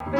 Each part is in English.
It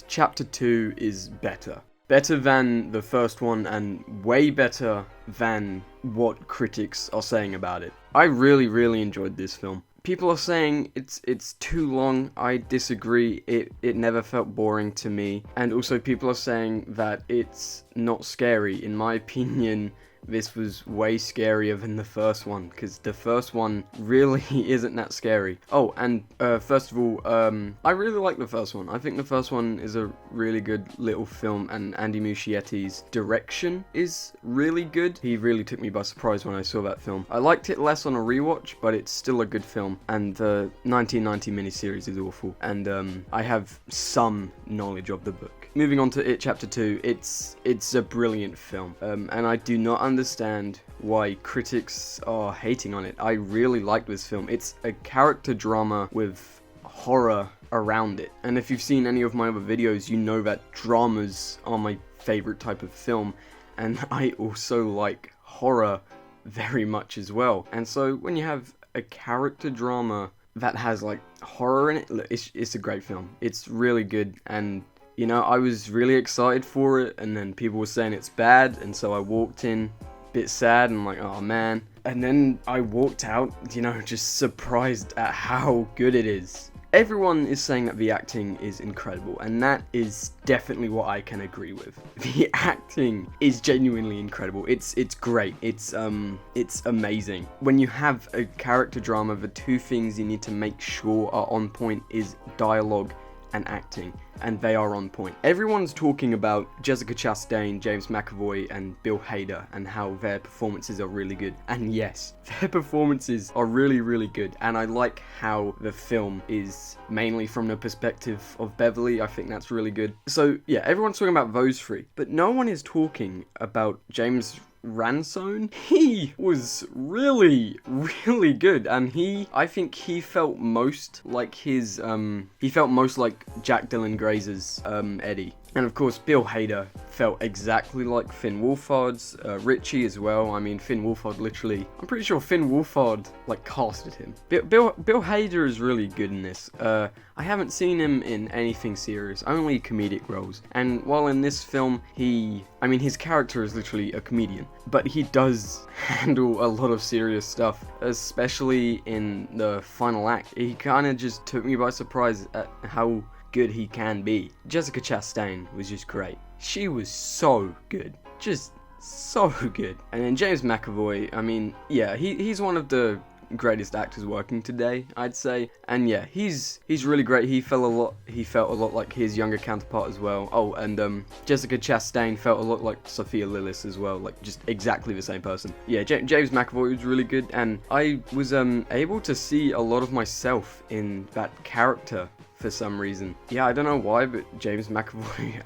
Chapter 2 is better. Better than the first one and way better than what critics are saying about it. I really enjoyed this film. People are saying it's too long. I disagree. It never felt boring to me. And also people are saying that it's not scary. In my opinion, this was way scarier than the first one, because the first one really isn't that scary. Oh, and first of all, I really like the first one. I think the first one is a really good little film, and Andy Muschietti's direction is really good. He really took me by surprise when I saw that film. I liked it less on a rewatch, but it's still a good film, and the 1990 miniseries is awful, and I have some knowledge of the book. Moving on to It Chapter 2, it's a brilliant film, and I do not understand why critics are hating on it. I really like this film. It's a character drama with horror around it, and if you've seen any of my other videos, you know that dramas are my favorite type of film, and I also like horror very much as well. And so when you have a character drama that has like horror in it, look, it's a great film. It's really good, and you know, I was really excited for it, and then people were saying it's bad, and so I walked in a bit sad and like, oh man. And then I walked out, you know, just surprised at how good it is. Everyone is saying that the acting is incredible, and that is definitely what I can agree with. The acting is genuinely incredible. It's great. It's amazing. When you have a character drama, the two things you need to make sure are on point is dialogue and acting, and they are on point. Everyone's talking about Jessica Chastain, James McAvoy, and Bill Hader, and how their performances are really good. And yes, their performances are really good, and I like how the film is mainly from the perspective of Beverly. I think that's really good. So yeah, everyone's talking about those three, but no one is talking about James Ransone. He was really good, and I think he felt most like Jack Dylan Grazer's Eddie. And of course, Bill Hader felt exactly like Finn Wolfhard's Richie as well. I mean, Finn Wolfhard literally, I'm pretty sure Finn Wolfhard like casted him. Bill Hader is really good in this. I haven't seen him in anything serious, only comedic roles. And while in this film, his character is literally a comedian, but he does handle a lot of serious stuff, especially in the final act. He kind of just took me by surprise at how good he can be. Jessica Chastain was just great. She was so good. Just so good. And then James McAvoy, I mean, yeah, he's one of the greatest actors working today, I'd say. And yeah, he's really great. He felt a lot like his younger counterpart as well. Oh, and Jessica Chastain felt a lot like Sophia Lillis as well, like just exactly the same person. Yeah, James McAvoy was really good, and I was able to see a lot of myself in that character for some reason. Yeah, I don't know why, but James McAvoy,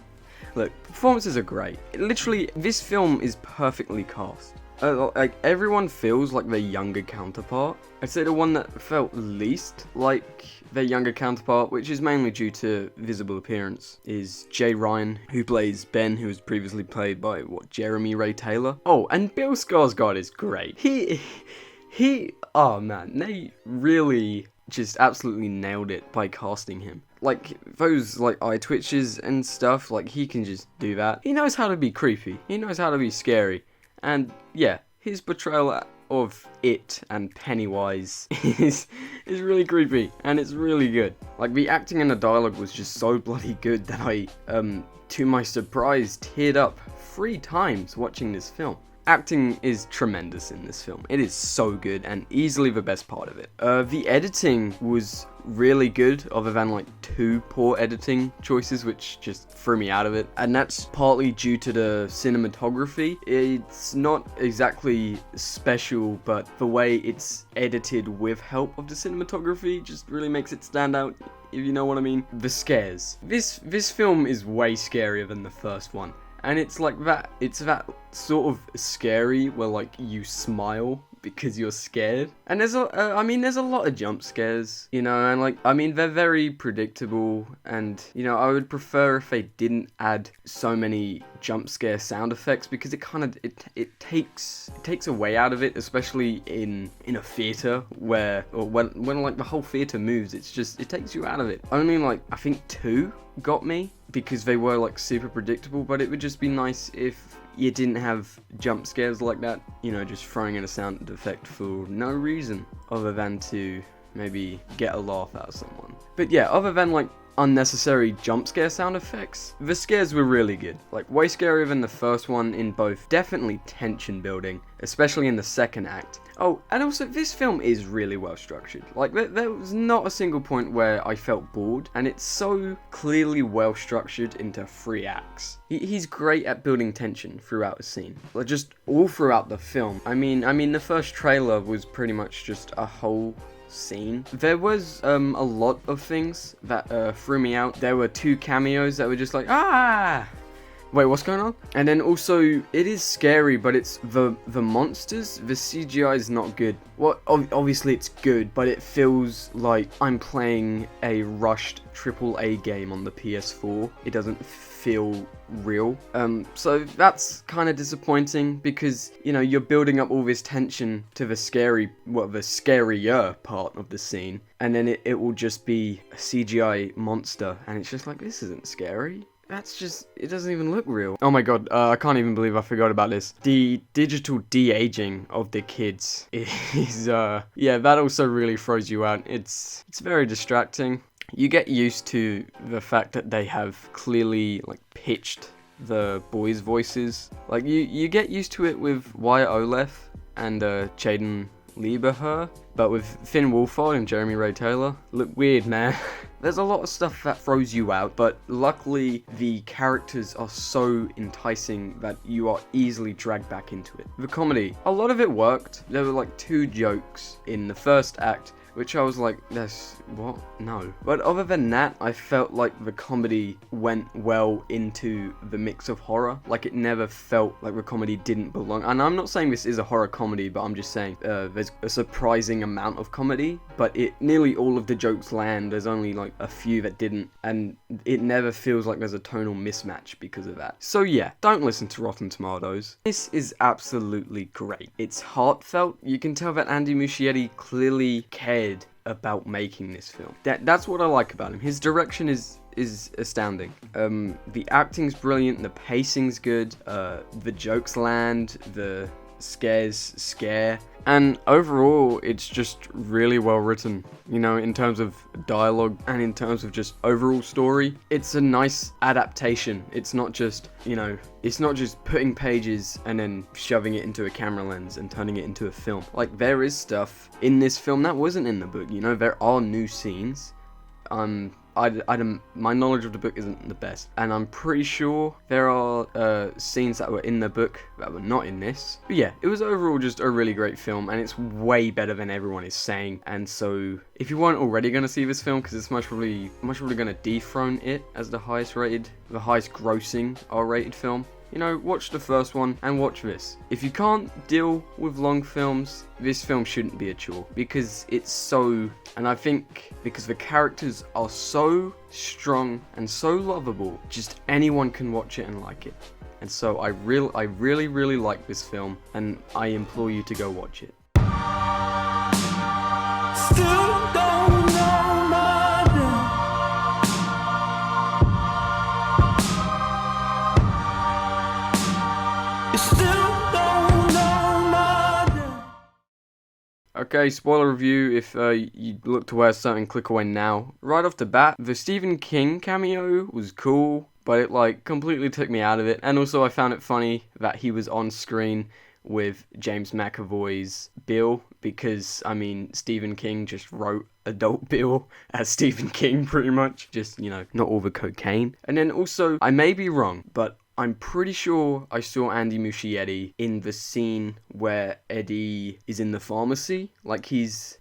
look, performances are great. Literally, this film is perfectly cast. Like, everyone feels like their younger counterpart. I'd say the one that felt least like their younger counterpart, which is mainly due to visible appearance, is Jay Ryan, who plays Ben, who was previously played by, Jeremy Ray Taylor. Oh, and Bill Skarsgård is great. Oh man, they really just absolutely nailed it by casting him. Like, those, like, eye twitches and stuff, like, he can just do that. He knows how to be creepy. He knows how to be scary. And, yeah, his portrayal of It and Pennywise is really creepy, and it's really good. Like, the acting and the dialogue was just so bloody good that I, to my surprise, teared up 3 times watching this film. Acting is tremendous in this film. It is so good, and easily the best part of it. The editing was really good, other than like 2 poor editing choices, which just threw me out of it. And that's partly due to the cinematography. It's not exactly special, but the way it's edited with help of the cinematography just really makes it stand out, if you know what I mean. The scares. This film is way scarier than the first one. And it's like that, it's that sort of scary where like you smile because you're scared. And there's a lot of jump scares, you know, and like, I mean, they're very predictable, and, you know, I would prefer if they didn't add so many jump scare sound effects, because it kind of it takes away out of it, especially in a theater when like the whole theater moves. It takes you out of it. Only like I think 2 got me because they were like super predictable, but it would just be nice if you didn't have jump scares like that, you know, just throwing in a sound effect for no reason other than to maybe get a laugh out of someone. But yeah, other than like unnecessary jump scare sound effects, the scares were really good. Like way scarier than the first one in both. Definitely tension building, especially in the second act. Oh, and also this film is really well structured. Like there was not a single point where I felt bored, and it's so clearly well structured into 3 acts. He's great at building tension throughout a scene, like just all throughout the film. I mean the first trailer was pretty much just a whole scene. There was a lot of things that threw me out. There were 2 cameos that were just like, ah, wait, what's going on? And then also, it is scary, but it's the monsters. The CGI is not good. Well, obviously it's good, but it feels like I'm playing a rushed AAA game on the PS4. It doesn't feel real. So that's kind of disappointing, because, you know, you're building up all this tension to the scarier part of the scene, and then it will just be a CGI monster, and it's just like, this isn't scary. It doesn't even look real. Oh my god, I can't even believe I forgot about this. The digital de-aging of the kids is, yeah, that also really throws you out. It's very distracting. You get used to the fact that they have clearly, like, pitched the boys' voices. Like, you get used to it with Wyatt Olef and Jaden Lieberher, but with Finn Wolfhard and Jeremy Ray Taylor, look weird, man. There's a lot of stuff that throws you out, but luckily the characters are so enticing that you are easily dragged back into it. The comedy, a lot of it worked. There were like 2 jokes in the first act, which I was like, what? No. But other than that, I felt like the comedy went well into the mix of horror. Like, it never felt like the comedy didn't belong. And I'm not saying this is a horror comedy, but I'm just saying there's a surprising amount of comedy, but nearly all of the jokes land. There's only like a few that didn't, and it never feels like there's a tonal mismatch because of that. So yeah, don't listen to Rotten Tomatoes. This is absolutely great. It's heartfelt. You can tell that Andy Muschietti clearly cared about making this film. That's what I like about him. His direction is astounding. The acting's brilliant, the pacing's good, the jokes land, the scares scare, and overall it's just really well written, you know, in terms of dialogue and in terms of just overall story. It's a nice adaptation. It's not just, you know, it's not just putting pages and then shoving it into a camera lens and turning it into a film. Like, there is stuff in this film that wasn't in the book, you know. There are new scenes. My knowledge of the book isn't the best, and I'm pretty sure there are scenes that were in the book that were not in this. But yeah, it was overall just a really great film, and it's way better than everyone is saying. And so, if you weren't already going to see this film, because it's much probably going to dethrone it as the highest grossing R-rated film, you know, watch the first one and watch this. If you can't deal with long films, this film shouldn't be a chore, because it's so, and I think because the characters are so strong and so lovable, just anyone can watch it and like it. And so I really like this film, and I implore you to go watch it. Still don't know my name. Okay, spoiler review. If you look to where something, click away now. Right off the bat, the Stephen King cameo was cool, but it like completely took me out of it. And also I found it funny that he was on screen with James McAvoy's Bill, because I mean, Stephen King just wrote adult Bill as Stephen King pretty much. Just, you know, not all the cocaine. And then also, I may be wrong, but I'm pretty sure I saw Andy Muschietti in the scene where Eddie is in the pharmacy. Like, he's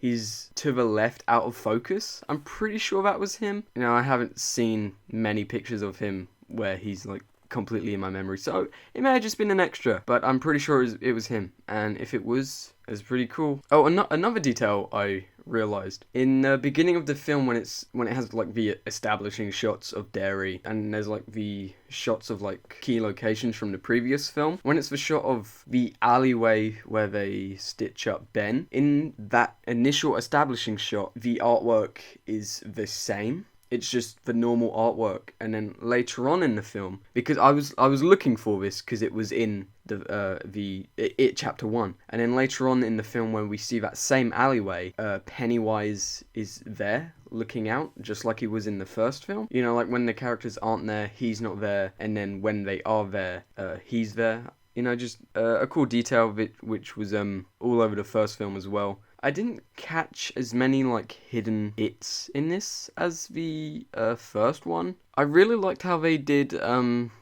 to the left, out of focus. I'm pretty sure that was him. You know, I haven't seen many pictures of him where he's like completely in my memory, so it may have just been an extra, but I'm pretty sure it was him. And if it was pretty cool. Oh, another detail I realized. In the beginning of the film, when it has like the establishing shots of Derry, and there's like the shots of like key locations from the previous film, when it's the shot of the alleyway where they stitch up Ben, in that initial establishing shot, the artwork is the same. It's just the normal artwork, and then later on in the film, because I was looking for this because it was in the It Chapter 1, and then later on in the film when we see that same alleyway, Pennywise is there looking out just like he was in the first film. You know, like when the characters aren't there, he's not there, and then when they are there, he's there. You know, just a cool detail of it, which was all over the first film as well. I didn't catch as many like hidden its in this as the first one. I really liked how they did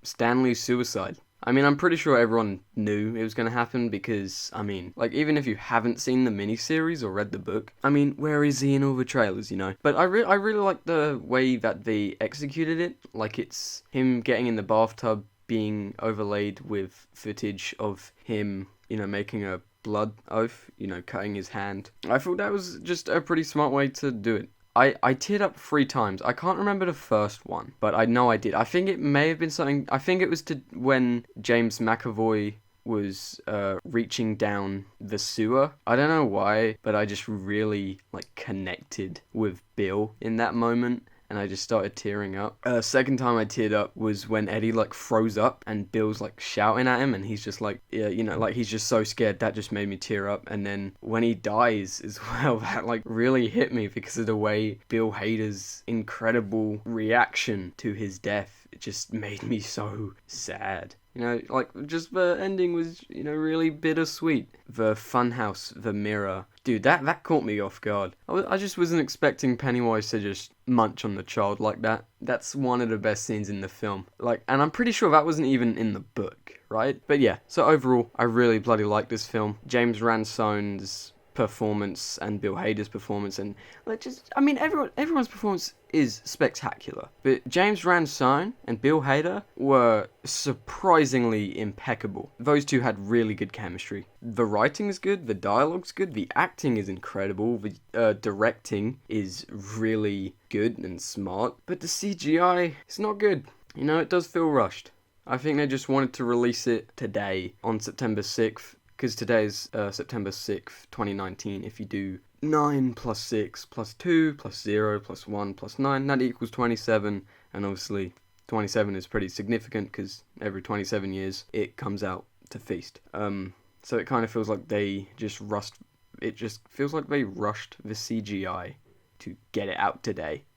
Stanley's suicide. I mean, I'm pretty sure everyone knew it was going to happen because, I mean, like, even if you haven't seen the miniseries or read the book, I mean, where is he in all the trailers, you know? But I really like the way that they executed it. Like, it's him getting in the bathtub being overlaid with footage of him, you know, making a blood oath, you know, cutting his hand. I thought that was just a pretty smart way to do it. I teared up 3 times. I can't remember the first one, but I know I did. I think it may have been something, I think it was when James McAvoy was reaching down the sewer. I don't know why, but I just really like connected with Bill in that moment. And I just started tearing up. Second time I teared up was when Eddie like froze up and Bill's like shouting at him, and he's just like, yeah, you know, like he's just so scared. That just made me tear up. And then when he dies as well, that like really hit me because of the way Bill Hader's incredible reaction to his death. It just made me so sad. You know, like, just the ending was, you know, really bittersweet. The funhouse, the mirror. Dude, that caught me off guard. I just wasn't expecting Pennywise to just munch on the child like that. That's one of the best scenes in the film. Like, and I'm pretty sure that wasn't even in the book, right? But yeah, so overall, I really bloody like this film. James Ransone's performance and Bill Hader's performance, and like, just, I mean, everyone's performance is spectacular, but James Ransone and Bill Hader were surprisingly impeccable. Those two had really good chemistry. The writing is good, the dialogue's good, the acting is incredible, the directing is really good and smart, but the CGI is not good. You know, it does feel rushed. I think they just wanted to release it today on September 6th, because today is September 6th, 2019. If you do 9 plus 6 plus 2 plus 0 plus 1 plus 9, that equals 27. And obviously, 27 is pretty significant because every 27 years it comes out to feast. So it kind of feels like they just rushed. It just feels like they rushed the CGI to get it out today.